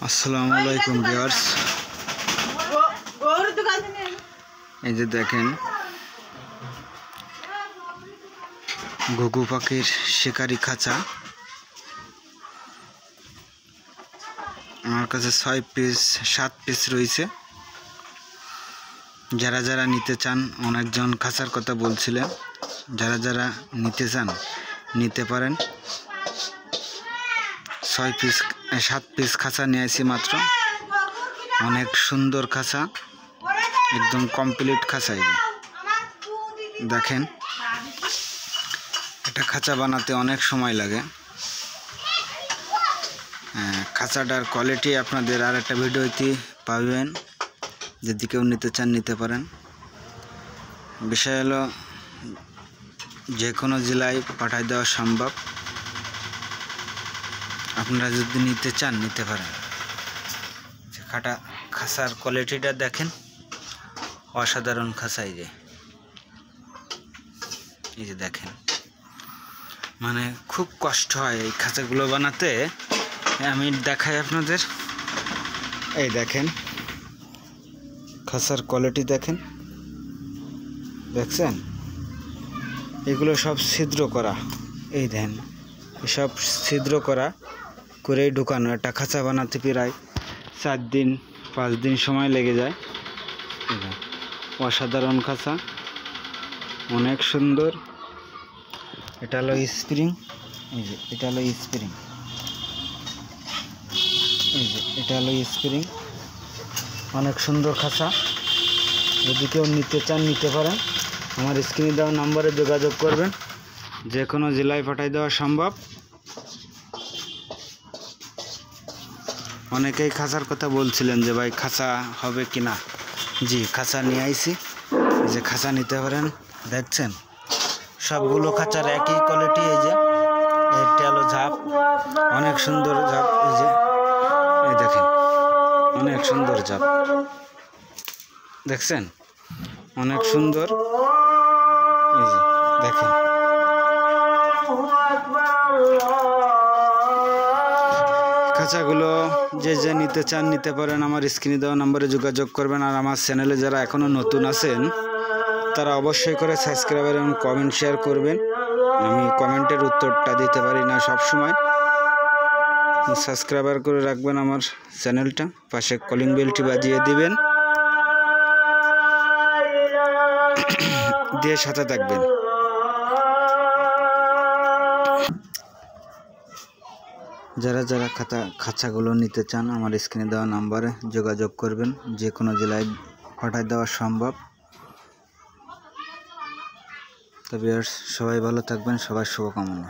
আসসালামু আলাইকুম ভিউয়ার্স, এই যে দেখেন ঘুঘু পাখির শিকারি খাঁচা। আমার কাছে 7 পিস রয়েছে। যারা যারা নিতে চান, অনেকজন খাঁচার কথা বলছিলেন, যারা যারা নিতে চান নিতে পারেন। 7 পিস খাঁচা নিয়ে আসি মাত্র। অনেক সুন্দর খাঁচা, একদম কমপ্লিট খাঁচা। দেখেন, এটা খাঁচা বানাতে অনেক সময় লাগে। খাঁচাটার কোয়ালিটি আপনাদের আর একটা ভিডিওতে পাবেন, যদি কেউ নিতে চান নিতে পারেন। বিষয় হলো যে কোনো জেলায় পাঠায় দেওয়া সম্ভব। আপনারা যদি নিতে চান নিতে পারেন। খাঁচার কোয়ালিটিটা দেখেন, অসাধারণ খাঁচা। এই যে দেখেন, মানে খুব কষ্ট হয় এই খাঁচাগুলো বানাতে। আমি দেখাই আপনাদের। এই দেখেন খাঁচার কোয়ালিটি দেখেন, দেখছেন? এগুলো সব ছিদ্র করা। এই দেখেন, এসব ছিদ্র করেই ঢুকানো। একটা খাঁচা বানাতে প্রায় 4 দিন 5 দিন সময় লেগে যায়। অসাধারণ খাঁচা, অনেক সুন্দর। এটা হলো স্প্রিং। এই যে এটা হলো স্প্রিং। এই যে এটা হলো স্প্রিং। অনেক সুন্দর খাঁচা। যদি কেউ নিতে চান নিতে পারেন। আমার স্ক্রিনে দেওয়া নম্বরে যোগাযোগ করবেন। যে কোনো জেলায় পাঠিয়ে দেওয়া সম্ভব। অনেকেই খাঁচার কথা বলছিলেন যে ভাই খাঁচা হবে কি না। জি, খাঁচা নিয়ে আইছি। যে খাঁচা নিতে পারেন। দেখছেন সবগুলো খাঁচার একই কোয়ালিটি। এই যে এটা হলো ঝাপ, অনেক সুন্দর ঝাপ। এই যে এই দেখেন, অনেক সুন্দর ঝাপ, দেখছেন? অনেক সুন্দর। এই যে দেখেন, খাঁচাগুলো যে যে নিতে চান নিতে পারেন। আমার স্ক্রিনে দেওয়া নম্বরে যোগাযোগ করবেন। আর আমার চ্যানেলে যারা এখনও নতুন আছেন তারা অবশ্যই করে সাবস্ক্রাইব এবং কমেন্ট শেয়ার করবেন। আমি কমেন্টের উত্তরটা দিতে পারি না সব সময়। সাবস্ক্রাইবার করে রাখবেন আমার চ্যানেলটা, পাশে কলিং বেলটি বাজিয়ে দিবেন, দিয়ে সাথে থাকবেন। যারা যারা খাঁচাগুলো নিতে চান আমার স্ক্রিনে দেওয়া নাম্বারে যোগাযোগ করবেন। যে কোনো জেলায় পাঠায় দেওয়া সম্ভব। তবে সবাই ভালো থাকবেন, সবার শুভকামনা।